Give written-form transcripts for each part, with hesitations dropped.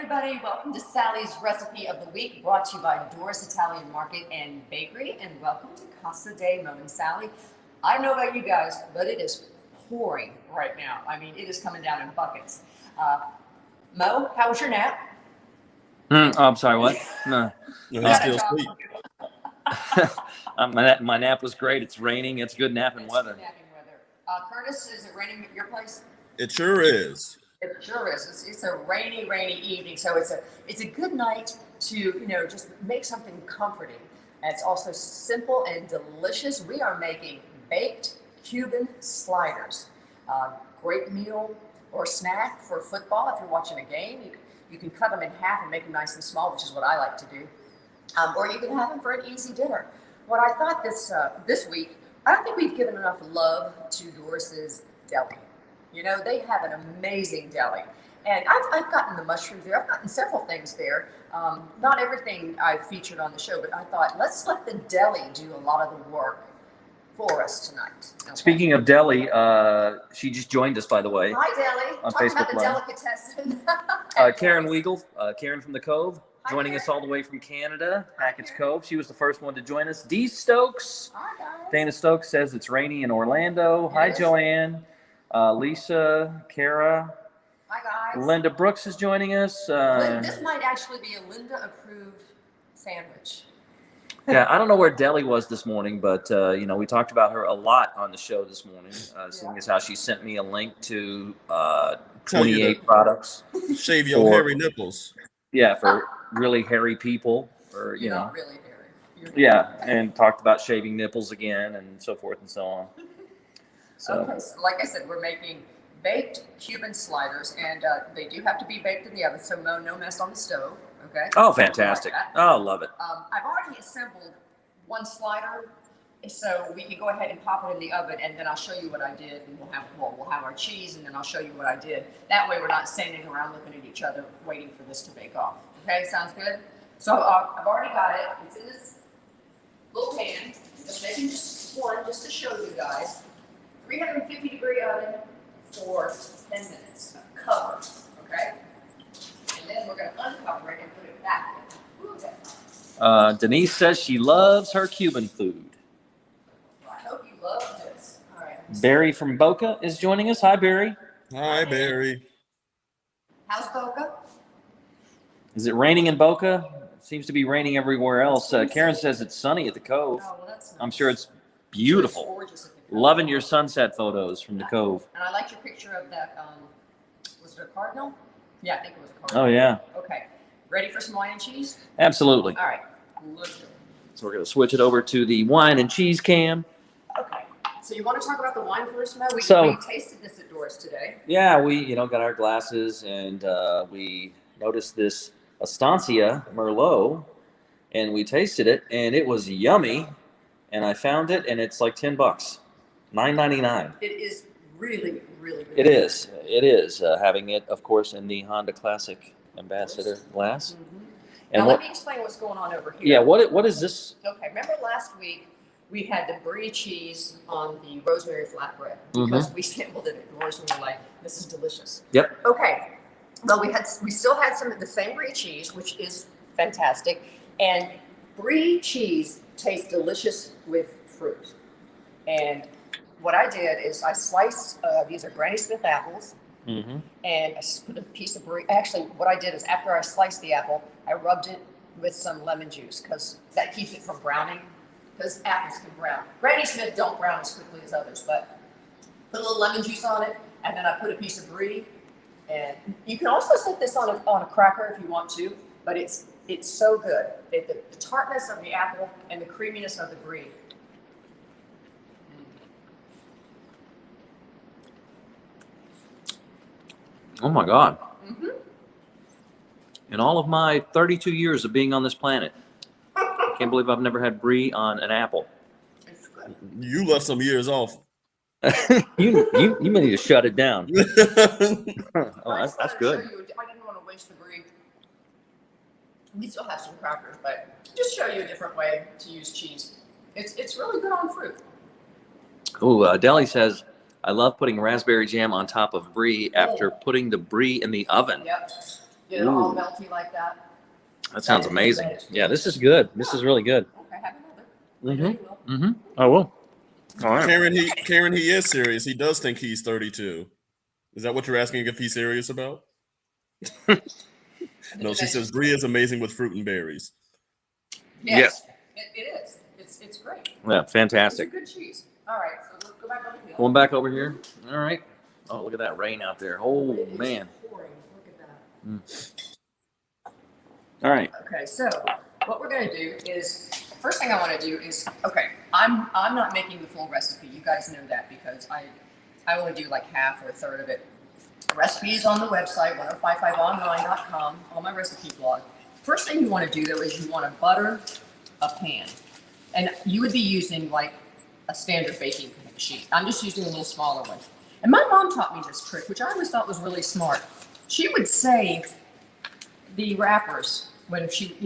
everybody. Welcome to Sally's Recipe of the Week, brought to you by Doris Italian Market and Bakery, and welcome to Casa de Mo and Sally. I don't know about you guys, but it is pouring right now. I mean, it is coming down in buckets. Mo, how was your nap? I'm sorry, what? No. He's still asleep. My nap was great. It's raining. It's good napping weather. Good napping weather. Curtis, is it raining at your place? It sure is. It sure is. It's a rainy evening, so it's a good night to just make something comforting. And it's also simple and delicious. We are making baked Cuban sliders. Great meal or snack for football. If you're watching a game, you can cut them in half and make them nice and small, which is what I like to do. Or you can have them for an easy dinner. What I thought this week, I don't think we've given enough love to Doris's Deli. They have an amazing deli. And I've gotten the mushrooms there. I've gotten several things there. Not everything I've featured on the show, but I thought, let's let the deli do a lot of the work for us tonight. Okay? Speaking of deli, she just joined us, by the way. Hi, Deli. On Talking Facebook about the delicatessen. Karen Weigel, Karen from the Cove, Hi, joining Karen. us all the way from Canada, Hackett's Cove. She was the first one to join us. Dee Stokes. Hi, guys. Dana Stokes says it's rainy in Orlando. Hi, Yes. Joanne. Lisa, Kara. Hi, guys. Linda Brooks is joining us. This might actually be a Linda-approved sandwich. Yeah, I don't know where Deli was this morning, but we talked about her a lot on the show this morning, seeing as how she sent me a link to 28 products. Shave your hairy nipples. Yeah, for really hairy people, or You're not really hairy. yeah, and talked about shaving nipples again and so forth and so on. So Okay, so like I said, we're making baked Cuban sliders, and they do have to be baked in the oven, so no mess on the stove, okay? oh, fantastic! Like Oh, love it. I've already assembled one slider, so we can go ahead and pop it in the oven, and then I'll show you what I did, and we'll have our cheese, and then I'll show you what I did. That way we're not standing around looking at each other waiting for this to bake off. Okay, sounds good? So I've already got it. It's in this little pan. Just making just one just to show you guys. 350-degree oven for 10 minutes. Cover, okay? And then we're going to uncover it and put it back in. Okay. Denise says she loves her Cuban food. Well, I hope you love this. All right. Barry from Boca is joining us. Hi, Barry. Hi, Barry. How's Boca? Is it raining in Boca? It seems to be raining everywhere else. Karen says it's sunny at the Cove. Oh, well, that's nice. I'm sure it's It's beautiful. gorgeous at the Cove. Loving your sunset photos from the Cove. And I liked your picture of that, was it a cardinal? Yeah, I think it was a cardinal. Oh, yeah. Okay. Ready for some wine and cheese? Absolutely. All right. Let's do it. So we're going to switch it over to the wine and cheese cam. Okay. So you want to talk about the wine first, Mo? We tasted this at Doris today. Yeah, we got our glasses, and we noticed this Estancia Merlot, and we tasted it, and it was yummy. And I found it, and it's like $10, $9.99. It is really, really good. It is. It is. Having it, of course, in the Honda Classic Ambassador glass. Mm-hmm. And Now, what? let me explain what's going on over here. Yeah. What is this? Okay, remember last week we had the brie cheese on the rosemary flatbread Mm-hmm. because we sampled it at Doris and we were like, this is delicious. Yep. Okay, well we still had some of the same brie cheese, which is fantastic, and brie cheese tastes delicious with fruit. And what I did is I sliced, these are Granny Smith apples, Mm-hmm. and I just put a piece of brie. Actually, what I did is after I sliced the apple, I rubbed it with some lemon juice because that keeps it from browning. Because apples can brown. Granny Smith don't brown as quickly as others, but put a little lemon juice on it, and then I put a piece of brie. And you can also set this on a cracker if you want to, but it's so good. The tartness of the apple and the creaminess of the brie. Oh my God! Mm-hmm. In all of my 32 years of being on this planet, I can't believe I've never had brie on an apple. It's good. You left some years off. you may need to shut it down. Oh, I that's just wanted to good. show you, I didn't want to waste the brie. We still have some crackers, but just show you a different way to use cheese. It's really good on fruit. Oh, Deli says, I love putting raspberry jam on top of brie after putting the brie in the oven. Yep. Get it all Ooh. melty like that. That sounds amazing. Yeah, this is good. This is really good. Okay, have another. I will. All right. Karen, he is serious. He does think he's 32. Is that what you're asking if he's serious about? No, she says Brie is amazing with fruit and berries. Yes, it is. It's great. Yeah, fantastic. It's a good cheese. All right, so let's go back over here. Going back over here. All right. Oh, look at that rain out there. Oh, It is man. pouring. Look at that. All right. Okay, so what we're going to do is, first thing I want to do is, okay, I'm not making the full recipe. You guys know that because I only do like half or a third of it. The recipe is on the website, 1055online.com, on my recipe blog. First thing you want to do though is you want to butter a pan. And you would be using like a standard baking sheet. I'm just using a little smaller one. And my mom taught me this trick, which I always thought was really smart. She would save the wrappers when she,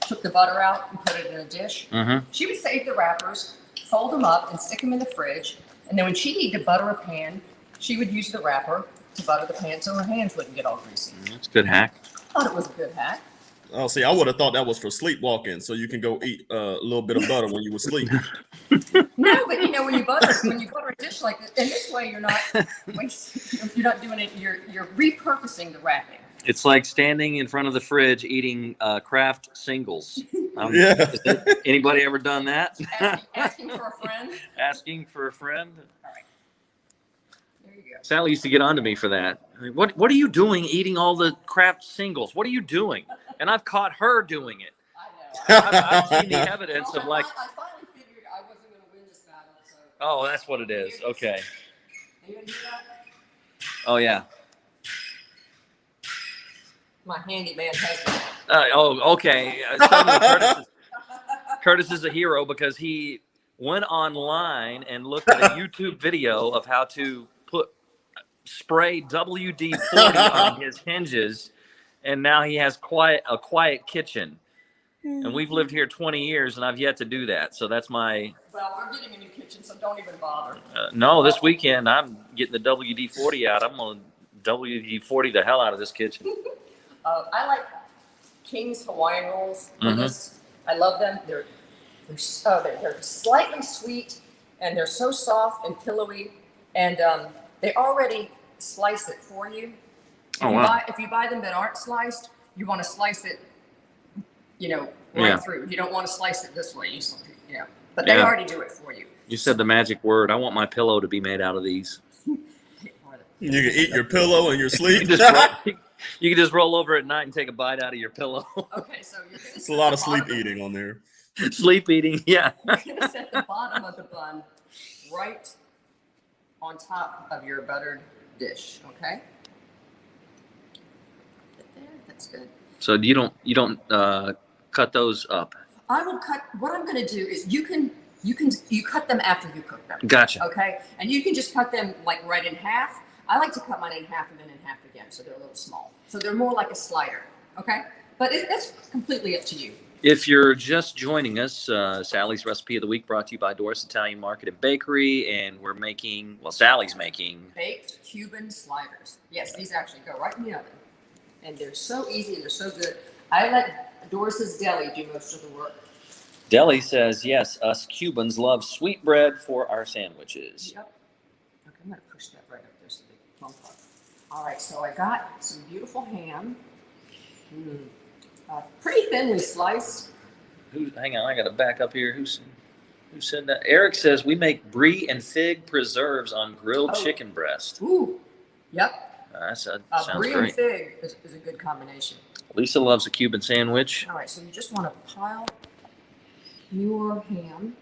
took the butter out and put it in a dish. Mm-hmm. She would save the wrappers, fold them up, and stick them in the fridge. And then when she needed to butter a pan, she would use the wrapper to butter the pan so her hands wouldn't get all greasy. That's a good hack. I thought it was a good hack. Oh, see, I would have thought that was for sleepwalking, so you can go eat a little bit of butter when you were asleep. No, but when you butter a dish like this, and this way you're not doing it. You're repurposing the wrapping. It's like standing in front of the fridge eating Kraft singles. Yeah. Anybody ever done that? Asking for a friend. Asking for a friend? All right. There you go. Sally used to get on to me for that. What are you doing eating all the Kraft singles? What are you doing? And I've caught her doing it. I know. I've seen the evidence of like, I finally figured I wasn't going to win this battle. So. oh, that's what it is. Okay. You gonna hear that? Oh, yeah. My handyman husband. Okay. Suddenly Curtis is a hero because he went online and looked at a YouTube video of how to spray WD-40 on his hinges, and now he has a quiet kitchen. And we've lived here 20 years, and I've yet to do that. So that's my... Well, we're getting a new kitchen, so don't even bother. No, this weekend I'm getting the WD-40 out. I'm going to WD-40 the hell out of this kitchen. I like King's Hawaiian rolls for Mhm. this. I love them. They're slightly sweet, and they're so soft and pillowy, and they already slice it for you. If you buy them that aren't sliced, you want to slice it, through. You don't want to slice it this way. But they already do it for you. You said the magic word. I want my pillow to be made out of these. You can eat your pillow in your sleep. You can just roll over at night and take a bite out of your pillow. Okay, so you're going to It's a lot of sleep eating on there. Sleep eating, yeah. You're going to set the bottom of the bun right on top of your buttered dish, okay? There, that's good. So you don't cut those up. I will cut. What I'm going to do is you cut them after you cook them. Gotcha. Okay, and you can just cut them like right in half. I like to cut mine in half and then in half again, so they're a little small. So they're more like a slider. Okay, but that's completely up to you. If you're just joining us, Sally's Recipe of the Week brought to you by Doris Italian Market and Bakery, and Sally's making baked Cuban sliders. Yes, these actually go right in the oven, and they're so easy and they're so good. I let Doris's Deli do most of the work. Deli says, yes, us Cubans love sweet bread for our sandwiches. Yep. Okay, I'm going to push that right up there so they don't bump up. All right, so I got some beautiful ham. Pretty thinly sliced. Hang on, I got to back up here. Who said that? Eric says, we make brie and fig preserves on grilled chicken breast. Ooh, yep. That sounds Brie great. and fig is a good combination. Lisa loves a Cuban sandwich. All right, so you just want to pile your ham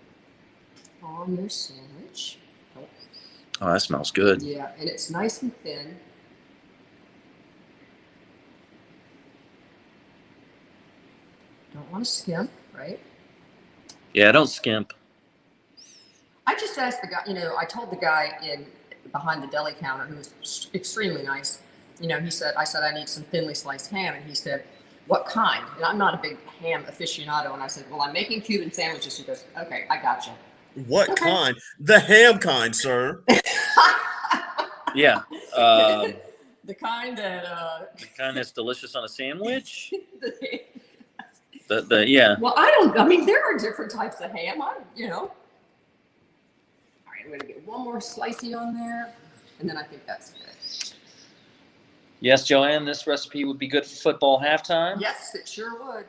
on your sandwich. Oh, that smells good. Yeah, and it's nice and thin. Don't want to skimp, right? Yeah, don't skimp. I just asked the guy, I told the guy behind the deli counter, who was extremely nice, I said, I need some thinly sliced ham. And he said, what kind? And I'm not a big ham aficionado. And I said, well, I'm making Cuban sandwiches. He goes, okay, I got you. What kind? The ham kind, sir. Yeah. The kind that The kind that's delicious on a sandwich. the, Yeah. well, I mean, there are different types of ham. All right, I'm gonna get one more slicey on there, and then I think that's good. Yes, Joanne, this recipe would be good for football halftime. Yes, it sure would.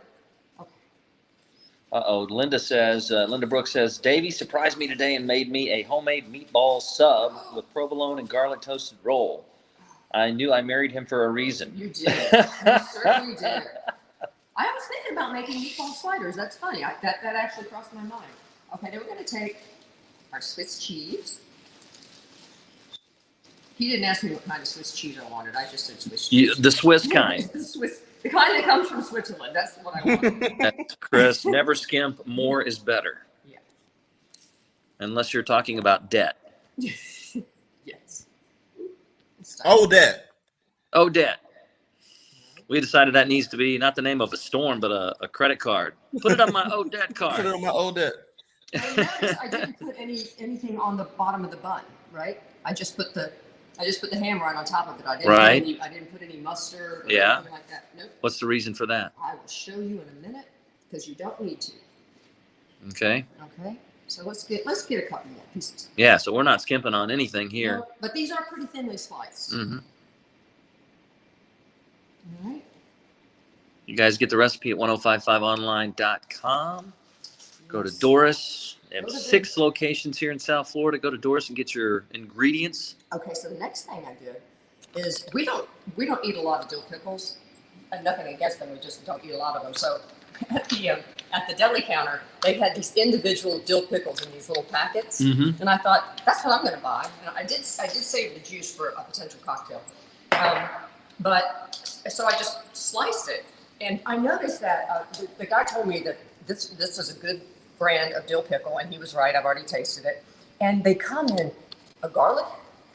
Linda Brooks says, Davey surprised me today and made me a homemade meatball sub with provolone and garlic toasted roll. I knew I married him for a reason. You did. You certainly did. I was thinking about making meatball sliders. That's funny. That actually crossed my mind. Okay, then we're going to take our Swiss cheese. He didn't ask me what kind of Swiss cheese I wanted. I just said Swiss cheese. The Swiss kind. The kind that comes from Switzerland. That's what I want. That's Chris. Never skimp. More is better. Yeah. Unless you're talking about debt. Yes. Oh, that. Oh, debt. We decided that needs to be not the name of a storm, but a credit card. Put it on my Odette card. Put it on my Odette. I noticed I didn't put anything on the bottom of the bun, right? I just put the ham right on top of it. I didn't put any mustard or anything like that. Nope. What's the reason for that? I will show you in a minute because you don't need to. Okay. Okay. So let's get a couple more pieces. Yeah, so we're not skimping on anything here. No, but these are pretty thinly sliced. Mm-hmm. All right. You guys get the recipe at 1055online.com. Go to Doris. They have 6 locations here in South Florida. Go to Doris and get your ingredients. Okay, so the next thing I did is we don't eat a lot of dill pickles, and nothing against them. We just don't eat a lot of them. So at the deli counter, they had these individual dill pickles in these little packets, and I thought that's what I'm going to buy. And I did save the juice for a potential cocktail, but so I just sliced it, and I noticed that the guy told me that this is a good brand of dill pickle, and he was right. I've already tasted it, and they come in a garlic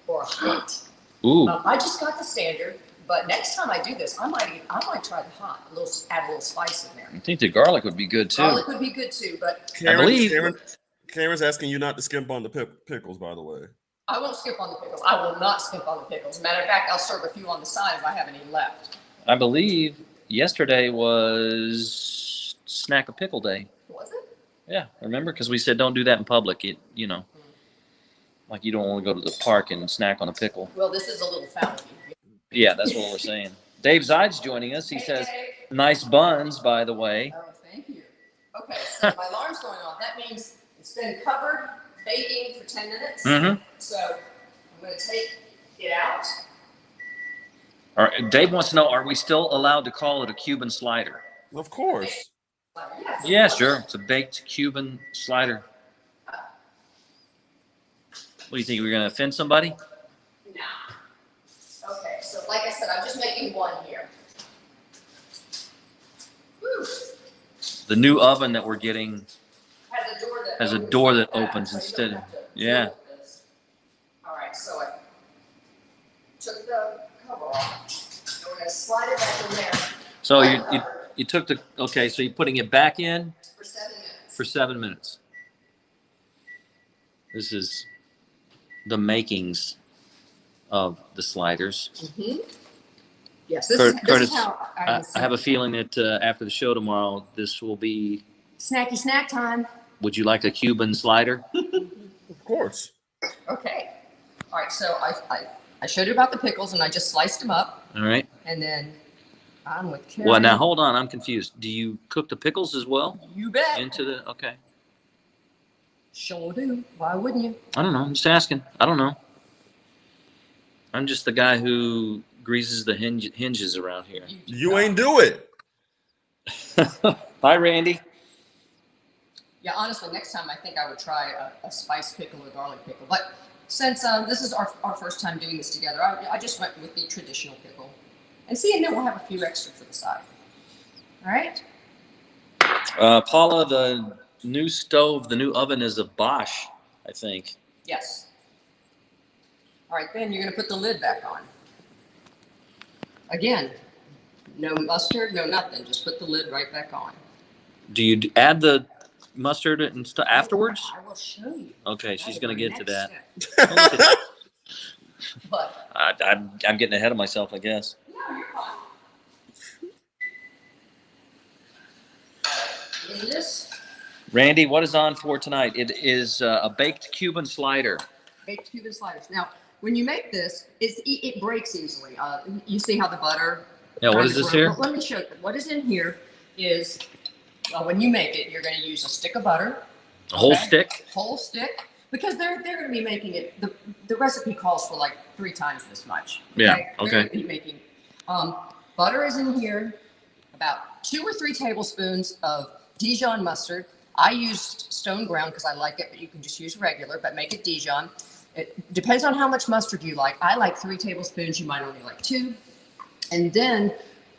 or a hot. Ooh. I just got the standard, but next time I do this, I might try the hot. Add a little spice in there. I think the garlic would be good too. Garlic would be good too, but Karen's asking you not to skimp on the pickles, by the way. I won't skip on the pickles. I will not skip on the pickles. Matter of fact, I'll serve a few on the side if I have any left. I believe yesterday was Snack a Pickle Day. Was it? Yeah, remember? Because we said don't do that in public. Like you don't want to go to the park and snack on a pickle. Well, this is a little fountain. Yeah, that's what we're saying. Dave Zide's joining us. He Hey, says, Dave. "Nice buns, by the way." Oh, thank you. Okay, so my alarm's going off. That means it's been covered, baking for 10 minutes. Mm-hmm. So I'm going to take it out. All right, Dave wants to know: are we still allowed to call it a Cuban slider? Of course. Yes. Yeah, sure. It's a baked Cuban slider. What do you think? We're going to offend somebody? No. Okay, so like I said, I'm just making one here. Whew. The new oven that we're getting Has a door that opens like that, instead so you of don't have to yeah. deal with this. All right, so I took the cover off, and we're going to slide it back in there. So you took the so you're putting it back in For 7 minutes. for 7 minutes. This is the makings of the sliders. Mm-hmm. Yes, this Curtis, is how I have a feeling that after the show tomorrow, this will be. Snacky snack time. Would you like a Cuban slider? Of course. Okay. All right, so I showed you about the pickles, and I just sliced them up, All right. and then I'm with Karen. Well, now hold on. I'm confused. Do you cook the pickles as well? You bet. Into the okay. Sure do. Why wouldn't you? I don't know. I'm just asking. I don't know. I'm just the guy who greases the hinges around here. You ain't do it. Bye, Randy. Yeah, honestly, next time I think I would try a spice pickle or garlic pickle. But since this is our first time doing this together, I just went with the traditional pickle. And see, and then we'll have a few extra for the side. All right? Paula, the new stove, the new oven is a Bosch, I think. Yes. All right, then you're going to put the lid back on. Again, no mustard, no nothing. Just put the lid right back on. Do you add the mustard and stuff afterwards? I will show you. Okay, she's going to get to that. But I'm getting ahead of myself, I guess. Yeah, you're fine. In this Randy, what is on for tonight? It is a baked Cuban slider. baked Cuban sliders. Now, when you make this, it breaks easily. You see how the butter. Yeah, what is this here? Let me show you. What is in here is when you make it, you're going to use a stick of butter. A whole stick? Whole stick. Because they're going to be making it, the recipe calls for like 3 times this much. Okay? Yeah, They're okay. going to be making, butter is in here, about 2 or 3 tablespoons of Dijon mustard. I used stone ground because I like it, but you can just use regular, but make it Dijon. It depends on how much mustard you like. I like 3 tablespoons, you might only like 2. And then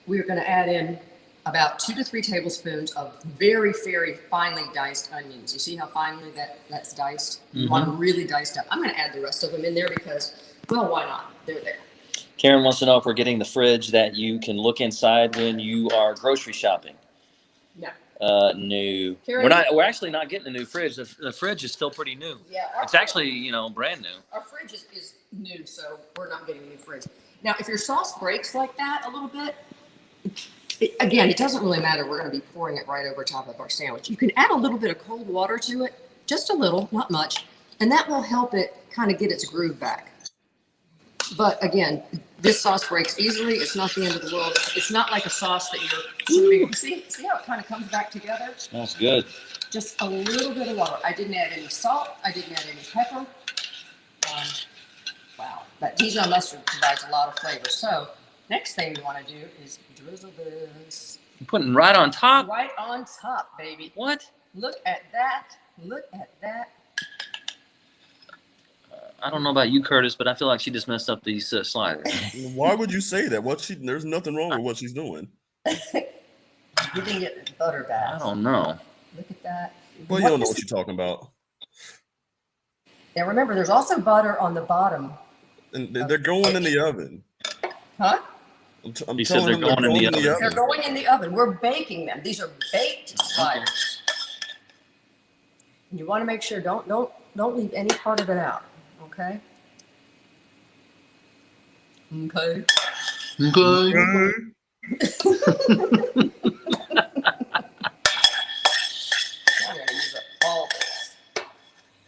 we're going to add in about 2 to 3 tablespoons of very, very finely diced onions. You see how finely that's diced? You want them really diced up. I'm going to add the rest of them in there because, well, why not? They're there. Karen wants to know if we're getting the fridge that you can look inside when you are grocery shopping. No. No. Karen, We're actually not getting a new fridge. The fridge is still pretty new. Yeah. It's actually, brand new. Our fridge is new, so we're not getting a new fridge. Now, if your sauce breaks like that a little bit, again, it doesn't really matter. We're going to be pouring it right over top of our sandwich. You can add a little bit of cold water to it, just a little, not much, and that will help it kind of get its groove back. But again, this sauce breaks easily. It's not the end of the world. It's not like a sauce that you're see how it kind of comes back together? Smells good. Just a little bit of water. I didn't add any salt. I didn't add any pepper. Wow, that Dijon mustard provides a lot of flavor. So next thing you want to do is drizzle this. You're putting right on top? Right on top, baby. What? Look at that. Look at that. I don't know about you, Curtis, but I feel like she just messed up these sliders. Why would you say that? There's nothing wrong with what she's doing. Giving it butter bath. I don't know. Look at that. Well, you don't know what you're talking about. Now remember, there's also butter on the bottom. And they're going in the oven. Huh? I'm He said telling they're them going in the oven. They're going in the oven. We're baking them. These are baked sliders. You want to make sure don't leave any part of it out. Okay. Okay. Okay. I'm going to use up all this.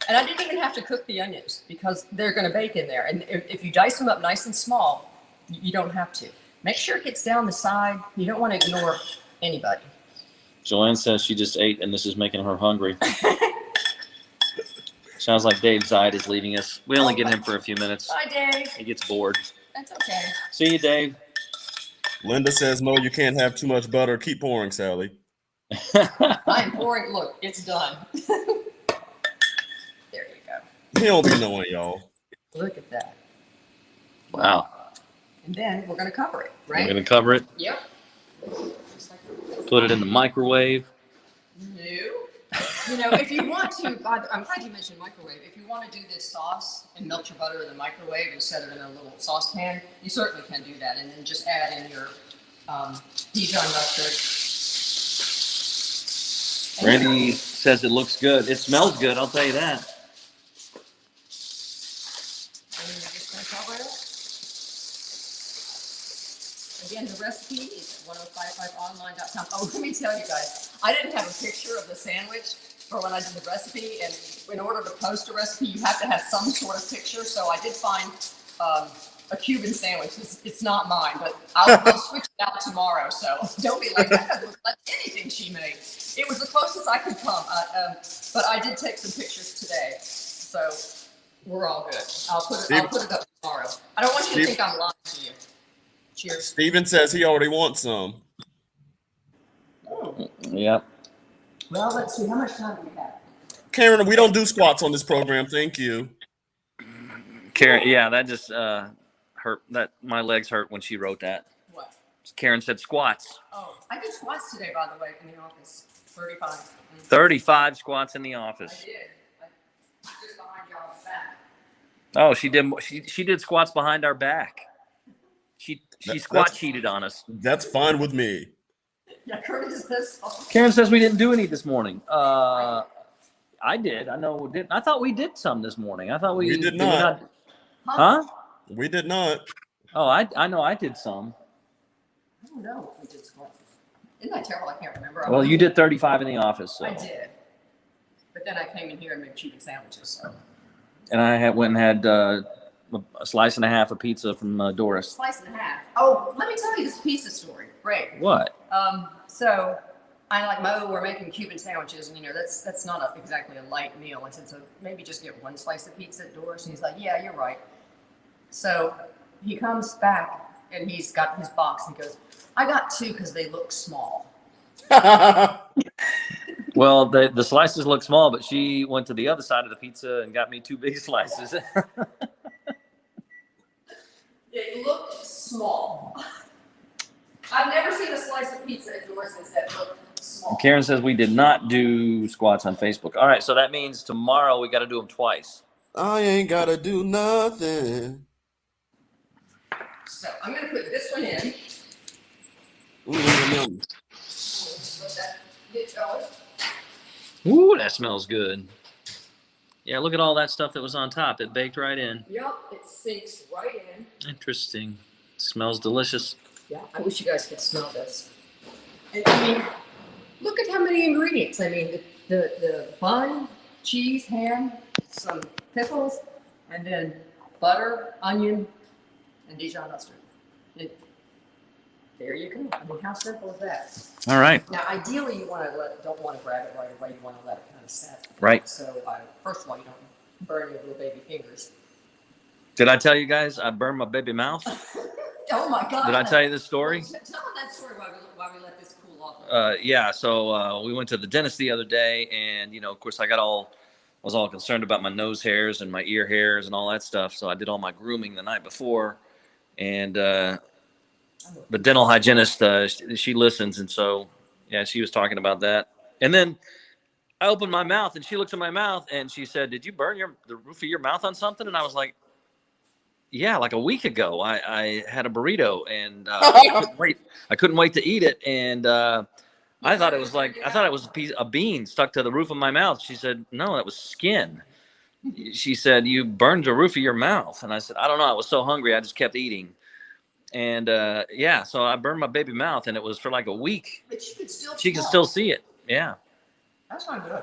And I didn't even have to cook the onions because they're going to bake in there. And if you dice them up nice and small, you don't have to. Make sure it gets down the side. You don't want to ignore anybody. Joanne says she just ate and this is making her hungry. Sounds like Dave Zide is leaving us. We only get him for a few minutes. Bye, Dave. He gets bored. That's okay. See you, Dave. Linda says, Mo, you can't have too much butter. Keep pouring, Sally. I'm pouring. Look, it's done. There you go. He don't be knowing, y'all. Look at that. Wow. And then we're going to cover it, right? We're going to cover it. Yep. Put it in the microwave. No. If you want to, I'm glad you mentioned microwave. If you want to do this sauce and melt your butter in the microwave and set it in a little saucepan, you certainly can do that. And then just add in your Dijon mustard. Randy says it looks good. It smells good, I'll tell you that. And you're just going to cover it. Again, the recipe is at 1055online.com. Oh, let me tell you guys, I didn't have a picture of the sandwich for when I did the recipe, and in order to post a recipe, you have to have some sort of picture. So I did find a Cuban sandwich. It's not mine, but I'll switch it out tomorrow. So don't be like, that doesn't look like anything she made. It was the closest I could come, but I did take some pictures today, so we're all good. I'll put it up tomorrow. I don't want you to think I'm lying to you. Cheers. Steven says he already wants some. Oh. Yep. Well, let's see. How much time do we have? Karen, we don't do squats on this program. Thank you. Karen, yeah, that just hurt. That my legs hurt when she wrote that. What? Karen said squats. Oh, I did squats today, by the way, in the office. 35. 35 squats in the I office. did. I did it behind y'all's back. Oh, she did. She did squats behind our back. She squat cheated on us. That's fine with me. Yeah, Curtis says. Karen says we didn't do any this morning. I did. I know we did. I thought we did some this morning. I thought we did not. Huh? We did not. Oh, I know I did some. I don't know if we did squats. Isn't that terrible? I can't remember. Well, you did 35 in the office. So. I did. But then I came in here and made Cuban sandwiches. So. And I went and had a slice and a half of pizza from Doris. Slice and a half. Oh, let me tell you this pizza story. Great. What? So I like Mo. We're making Cuban sandwiches, and that's not exactly a light meal. I said, so maybe just get one slice of pizza at Doris. And he's like, yeah, you're right. So he comes back and he's got his box and he goes, I got 2 because they look small. Well, the slices look small, but she went to the other side of the pizza and got me 2 big slices. It looked small. I've never seen a slice of pizza at Doris's that looked small. Karen says we did not do squats on Facebook. All right, so that means tomorrow we got to do them twice. I ain't gotta do nothing. So I'm gonna put this one in. Ooh, yum. Let that get going. Ooh, that smells good. Yeah, look at all that stuff that was on top. It baked right in. Yep, it sinks right in. Interesting. Smells delicious. Yeah, I wish you guys could smell this. And, I mean, look at how many ingredients. I mean, the bun, cheese, ham, some pickles, and then butter, onion, and Dijon mustard. There you go. I mean, how simple is that? All right. Now, ideally, you don't want to grab it right away. You want to let it kind of set. Right. So, first of all, you don't burn your little baby fingers. Did I tell you guys I burned my baby mouth? Oh my God! Did I tell you this story? Tell them that story while we let this cool off. Yeah. So we went to the dentist the other day, and of course, I was all concerned about my nose hairs and my ear hairs and all that stuff. So I did all my grooming the night before, and the dental hygienist, she listens, and so yeah, she was talking about that. And then I opened my mouth, and she looked at my mouth, and she said, "Did you burn the roof of your mouth on something?" And I was like, "Yeah, like a week ago, I had a burrito, and I couldn't wait to eat it, and I thought it was a bean stuck to the roof of my mouth." She said, "No, that was skin." She said, "You burned the roof of your mouth," and I said, "I don't know. I was so hungry, I just kept eating." And yeah, so I burned my baby mouth, and it was for like a week. But you could still. She could still see it. Yeah. That's not good.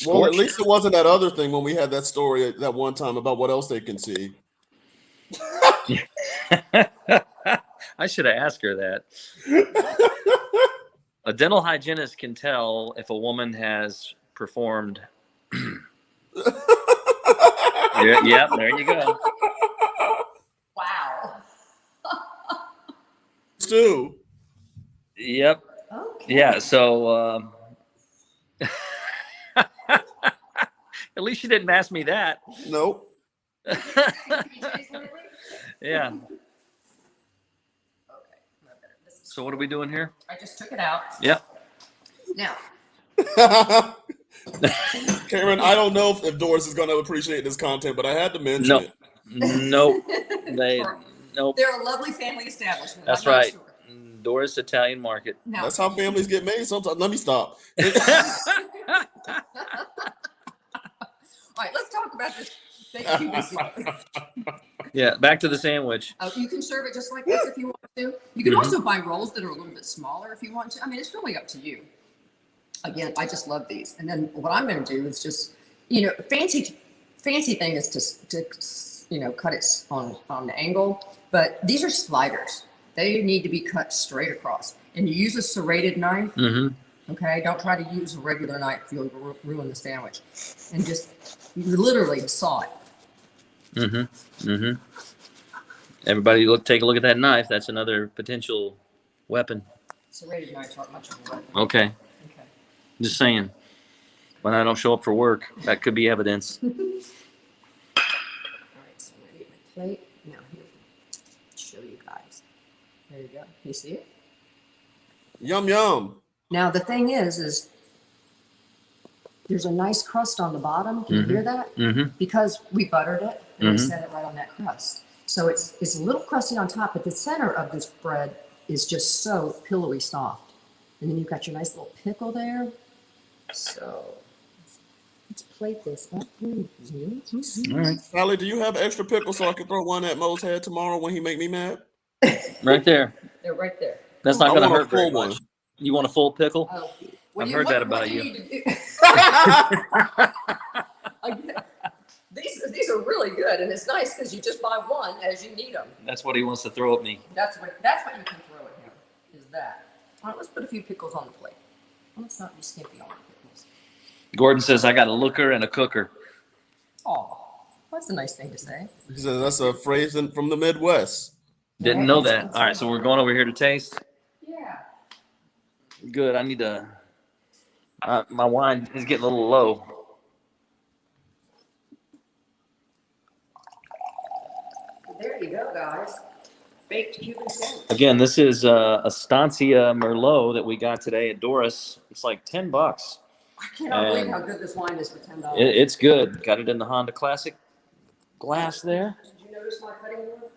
Well, at least it wasn't that other thing when we had that story that one time about what else they can see. I should have asked her that. A dental hygienist can tell if a woman has performed. Yep, there you go. Wow. Stu. Yep. Okay. Yeah. So at least she didn't ask me that. Nope. Yeah. Okay. So what are we doing here? I just took it out. Yep. Now. Cameron, I don't know if Doris is going to appreciate this content, but I had to mention it. Nope. Nope. They're a lovely family establishment. That's I'm not right. sure. Doris Italian Market. Now, That's how families get made sometimes. Let me stop. all right, let's talk about this baked Cuban sandwich. Yeah, back to the sandwich. You can serve it just like this if you want to. You can also buy rolls that are a little bit smaller if you want to. I mean, it's really up to you. Again, I just love these. And then what I'm going to do is just, fancy thing is to cut it on the angle. But these are sliders. They need to be cut straight across. And you use a serrated knife. Mm-hmm. Okay, don't try to use a regular knife. You'll ruin the sandwich. And just literally saw it. Mm-hmm. Mm-hmm. Everybody, take a look at that knife. That's another potential weapon. Serrated knives aren't much of a weapon. Okay. Okay. Just saying. When I don't show up for work, that could be evidence. All right, so I'm gonna get my plate. Now here, show you guys. There you go. You see it? Yum, yum. Now the thing is there's a nice crust on the bottom. Can you hear that? Mm-hmm. Because we buttered it and we Mhm. set it right on that crust. So it's a little crusty on top, but the center of this bread is just so pillowy soft. And then you've got your nice little pickle there. So it's plate this up. All right. Sally, do you have extra pickles so I can throw one at Mo's head tomorrow when he make me mad? Right there. They're right there. That's not I going to want a hurt very full one. much. You want a full pickle? Oh, I've heard that about what you. Need to do? These are really good, and it's nice because you just buy one as you need them. That's what he wants to throw at me. That's what you can throw at him. Is that? All right, let's put a few pickles on the plate. Let's not be skimpy on the pickles. Gordon says, I got a looker and a cooker. Oh, that's a nice thing to say. He says that's a phrase from the Midwest. Didn't know that. All right, so we're going over here to taste. Yeah. Good. I need to. My wine is getting a little low. There you go, guys. Baked Cuban sandwich. Again, this is Estancia Merlot that we got today at Doris. It's like $10. I cannot believe how good this wine is for $10. It's good. Got it in the Honda Classic glass there. Did you notice my cutting board?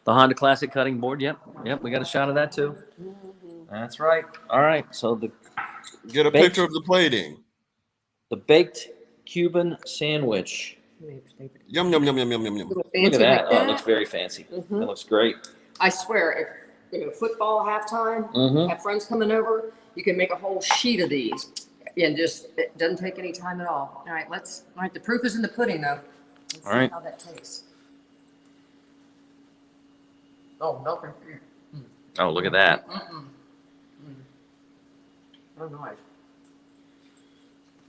The Honda Classic cutting board. Yep. We got a shot of that too. That's right. All right. So Get a picture of the plating. the baked Cuban sandwich. Yum yum yum yum yum yum yum. Little Look fancy at that. like Oh, that. it looks very fancy. Mhm. That looks great. I swear, if football halftime, Mm-hmm. have friends coming over, you can make a whole sheet of these, and just it doesn't take any time at all. All right, the proof is in the pudding, though. Let's All right. see how that tastes. Oh, milk and fruit. Oh, look at that. Oh, nice.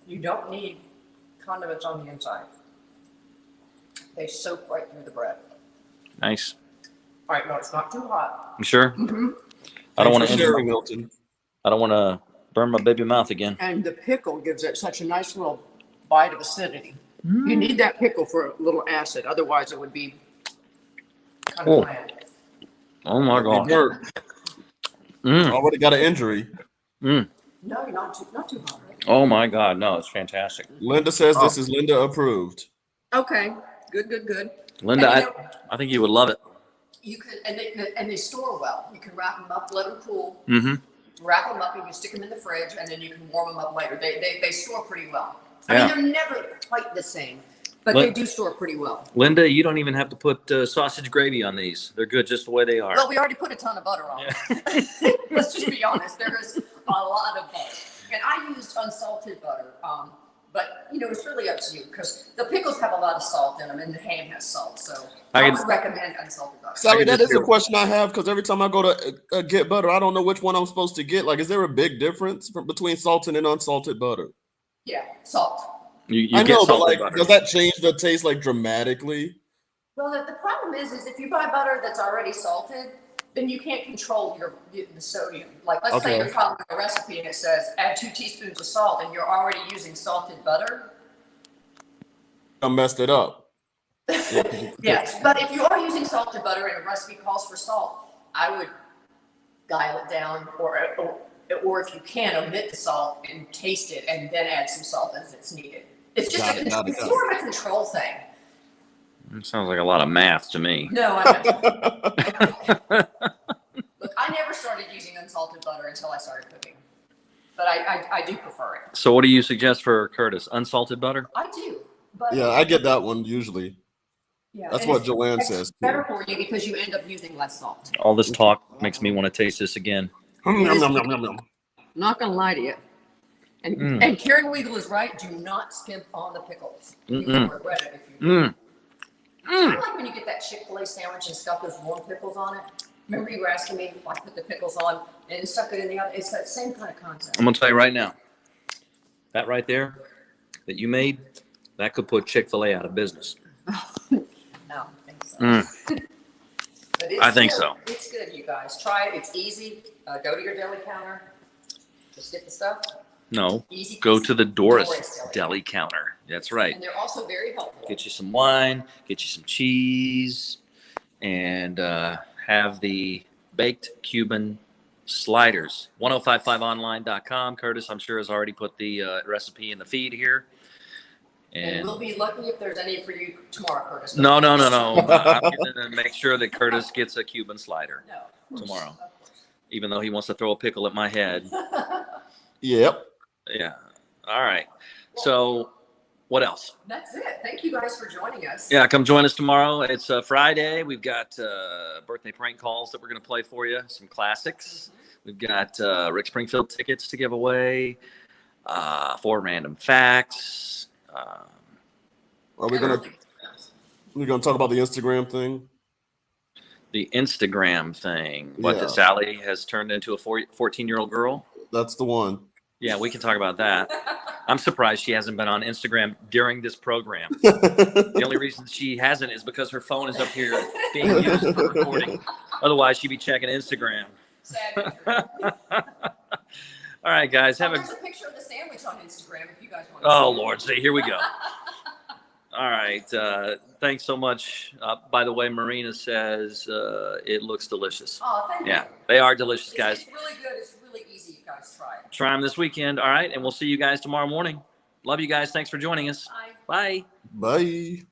You don't need condiments on the inside. They soak right through the bread. Nice. All right, no, it's not too hot. You sure? Mm-hmm. I don't want Thanks for sharing, Milton. I don't want to burn my baby mouth again. And the pickle gives it such a nice little bite of acidity. You need that pickle for a little acid, otherwise it would be kind of Oh. bland. Oh my He god. hurt. Mm. Already got an injury. Mm. No, you're not too hot. Right? Oh my god. No, it's fantastic. Linda says this is Linda approved. Okay, good. Linda, And you I think you would love it. You can, and they store well. You can wrap them up, let them cool. Mm-hmm. Wrap them up, you can stick them in the fridge, and then you can warm them up later. They store pretty well. I Yeah. mean, they're never quite the same, but Lin- they do store pretty well. Linda, you don't even have to put sausage gravy on these. They're good just the way they are. Well, we already put a ton of butter on them. Let's just be honest. There is a lot of butter. And I used unsalted butter. But, it's really up to you because the pickles have a lot of salt in them and the ham has salt. So I would recommend unsalted butter. Sally, that is a question I have because every time I go to get butter, I don't know which one I'm supposed to get. Like, is there a big difference between salted and unsalted butter? Yeah, salt. You I get know, but salted like, butter. does that change the taste like dramatically? Well, the problem is if you buy butter that's already salted, then you can't control the sodium. Like, let's say you're following a recipe and it says add 2 teaspoons of salt and you're already using salted butter. I messed it up. Yes, but if you are using salted butter and a recipe calls for salt, I would dial it down or if you can, omit the salt and taste it and then add some salt as it's needed. It's just it's more of a control thing. It sounds like a lot of math to me. No, I'm not. Look, I never started using unsalted butter until I started cooking, but I do prefer it. So what do you suggest for Curtis? Unsalted butter? I do, but Yeah, I get that one usually. yeah, That's and what it's Joanne says. better for you because you end up using less salt. All this talk makes me want to taste this again. Yum, yum, yum, yum, yum. I'm not gonna lie to you. And Karen Weigel is right. Do not skimp on the pickles. You will regret it if you do. I like when you get that Chick-fil-A sandwich and stuff those warm pickles on it. Remember you were asking me if I put the pickles on and stuck it in the oven? It's that same kind of concept. I'm going to tell you right now, that right there that you made, that could put Chick-fil-A out of business. No, I think so. But it's I think good. so. It's good, you guys. Try it. It's easy. Go to your deli counter. Just get the stuff. No, Easy. go to the Doris Doris deli counter. That's right. And they're also very helpful. Get you some wine, get you some cheese, and have the baked Cuban sliders. 1055online.com. Curtis, I'm sure, has already put the recipe in the feed here. And we'll be lucky if there's any for you tomorrow, Curtis. No. I'm going to make sure that Curtis gets a Cuban slider No. tomorrow, Of course. even though he wants to throw a pickle at my head. Yep. Yeah. All right. So What else? That's it. Thank you guys for joining us. Yeah, come join us tomorrow. It's Friday. We've got birthday prank calls that we're going to play for you. Some classics. We've got Rick Springfield tickets to give away. 4 random facts. Are we gonna talk about the Instagram thing? The Instagram thing. What, Yeah. that Sally has turned into a 14-year-old girl? That's the one. Yeah, we can talk about that. I'm surprised she hasn't been on Instagram during this program. The only reason she hasn't is because her phone is up here being used for recording. Otherwise, she'd be checking Instagram. Sad. All right, guys. There's a picture of the sandwich on Instagram if you guys want to Oh, see it. Lord. See, here we go. All right. Thanks so much. By the way, Marina says it looks delicious. Oh, thank you. Yeah, they are delicious, guys. It's really good. It's really easy. You guys try it. Try them this weekend. All right. And we'll see you guys tomorrow morning. Love you guys. Thanks for joining us. Bye. Bye. Bye.